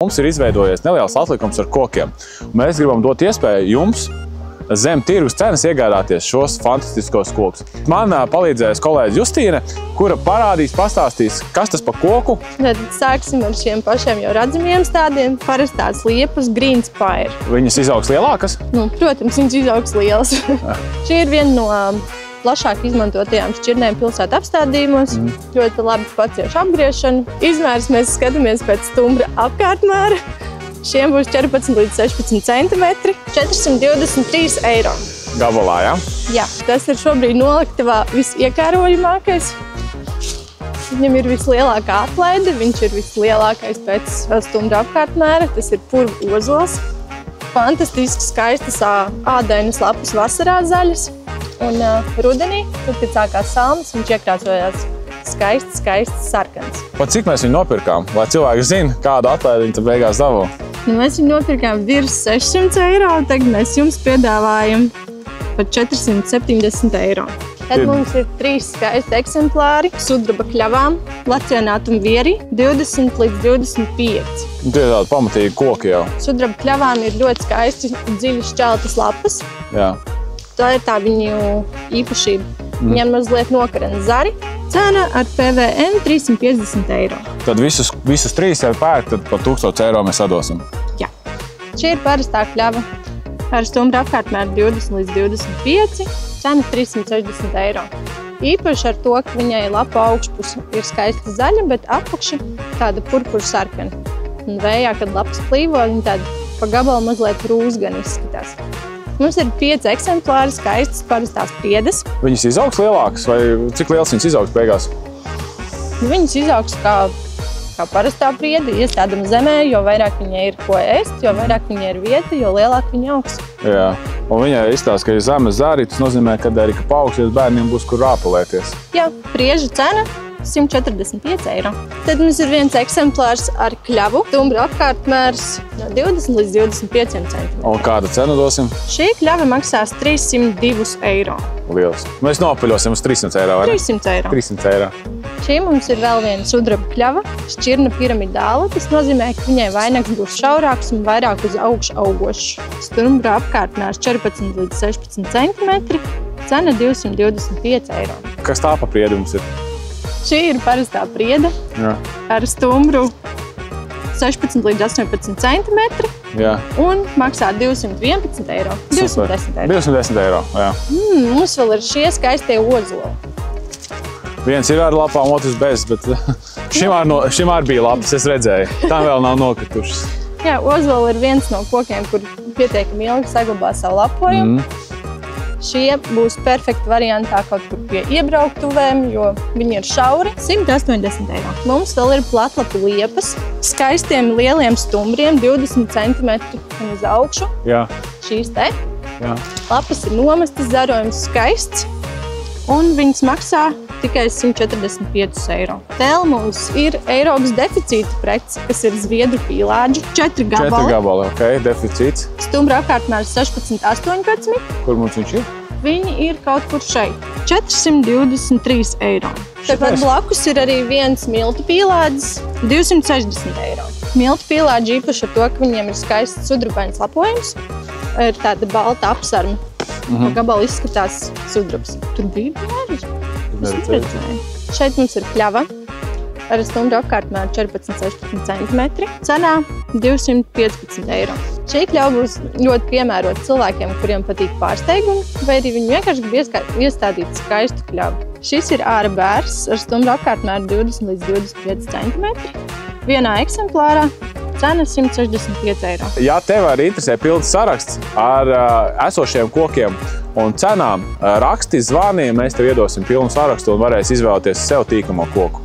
Mums ir izveidojies neliels atlikums ar kokiem. Mēs gribam dot iespēju jums zem tirgus cenas iegādāties šos fantastiskos kokus. Man palīdzēs kolēģe Justīne, kura pastāstīs, kas tas pa koku. Tad sāksim ar šiem pašiem jau redzamiem stādiem. Parastās liepas Green Spire. Viņas izaugs lielākas? Protams, viņas izaugs lielas. Šī ir viena no plašāk izmantotajām šķirnēm pilsētu apstādījumos. Ļoti labi pacieš apgriešanu. Izmērs mēs skatāmies pēc stumbra apkārtmēra. Šiem būs 14 līdz 16 centimetri, 423 eiro. Gabalā, jā? Jā, tas ir šobrīd noliktavā visiekārojamākais. Viņam ir vislielākā atlaide, viņš ir vislielākais pēc stumbra apkārtmēra. Tas ir purvu ozols. Fantastisks, skaistas ādainas lapas vasarā zaļas. Un rudenī, tad, kad sākās salmas, viņš iekrāsojās skaists sarkans. Pat cik mēs viņu nopirkām, lai cilvēki zina, kādu atlaidi viņi tad beigās dabū? Mēs viņu nopirkām virs 600 eiro, tagad mēs jums piedāvājam par 470 eiro. Tad mums ir 3 skaisti eksemplāri sudraba kļavām, lacionātum vieri, 20 līdz 25. Tie ir tādi pamatīgi koki jau. Sudraba kļavām ir ļoti skaisti dziļi šķeltas lapas. Jā. Tā ir tā viņu īpašība. Viņam mazliet nokarana zari. Cena ar PVN 350 eiro. Tad visus 3 jau pērk, tad par 1000 eiro mēs sadosim. Jā. Šī ir parastā kļava ar stumbra apkārtmēru 20 līdz 25. Cena 360 eiro. Īpaši ar to, ka viņai lapa augšpuse ir skaista zaļa, bet apakša tāda purpura sarkana. Un vējā, kad lapas plīvo, viņa tāda pa gabalu mazliet rūzgani izskatās. Mums ir 5 eksemplāri skaistas parastās priedes. Viņas izaugs lielākas vai cik liels viņas izaugs beigās? Viņas izaugs kā parastā priede, iestādama zemē, jo vairāk viņai ir ko ēst, jo vairāk viņai ir vieta, jo lielāk viņa augs. Jā, un viņai izstāsta, ka ir zemes zari, tas nozīmē, ka arī paaugsies bērniem būs kur rāpulēties. Jā, prieža cena 145 eiro. Tad mums ir viens eksemplārs ar kļavu, stumbra apkārtmērs no 20 līdz 25 centimetriem. Un kāda cena dosim? Šī kļava maksās 302 eiro. Liels. Mēs nopaļosim uz 300 eiro, vai ne? 300 eiro. 300 eiro. Šī mums ir vēl viena sudraba kļava, šķirna piramidāla. Tas nozīmē, ka viņai vainags būs šaurāks un vairāk uz augšu augošs. Stumbra apkārtmērs 14 līdz 16 centimetri, cena 225 eiro. Kas tā pa priedi mums ir? Šī ir parastā priede ar stumbru 16 līdz 18 centimetri un maksā 211 eiro. 210 eiro. 210 eiro, jā. Mums vēl ir šie skaistie ozoli. Viens ir ar lapām, otrs bez, bet šim arī bija lapas, es redzēju. Tām vēl nav nokritušas. Jā, ozoli ir viens no kokiem, kur pietiekami ilgi saglabā savu lapojumu. Šie būs perfekti variantā kaut kur pie iebrauktuvēm, jo viņi ir šauri. 180 eiro. Mums vēl ir platlapu liepas, skaistiem lieliem stumbriem, 20 centimetri uz augšu. Jā. Šīs te. Jā. Lapas ir nomestas, zarojums skaists, un viņas maksā tikai 145 eiro. Vēl mums ir Eiropas deficīta prece, kas ir zviedru pīlāģi, 4 gabali. 4 gabali, ok, deficīts. Stumbra apkārtmērs 16, 18. Kur mums viņš ir? Viņi ir kaut kur šeit. 423 eiro. Tāpat blakus ir arī viens miltu pīlāģis, 260 eiro. Miltu pīlāģi īpaši ar to, ka viņiem ir skaists sudrabains lapojums, ir tāda balta apsarma. Pa gabalu izskatās sudrabs. Tur bija pīlāģis? Es neredzēju. Šeit mums ir kļava ar stumbra apkārtmēru 14-16 centimetri. Cenā 215 eiro. Šī kļava būs ļoti piemērota cilvēkiem, kuriem patīk pārsteigumi, vai arī viņi vienkārši grib iestādīt skaistu kļavu. Šis ir āra bērs ar stumbra apkārtmēru 20 līdz 25 centimetri. Vienā eksemplārā cena 165 eiro. Ja tev arī interesē pilns saraksts ar esošiem kokiem un cenām, raksti, zvani, mēs tev iedosim pilnu sarakstu un varēs izvēlēties sev tīkamo koku.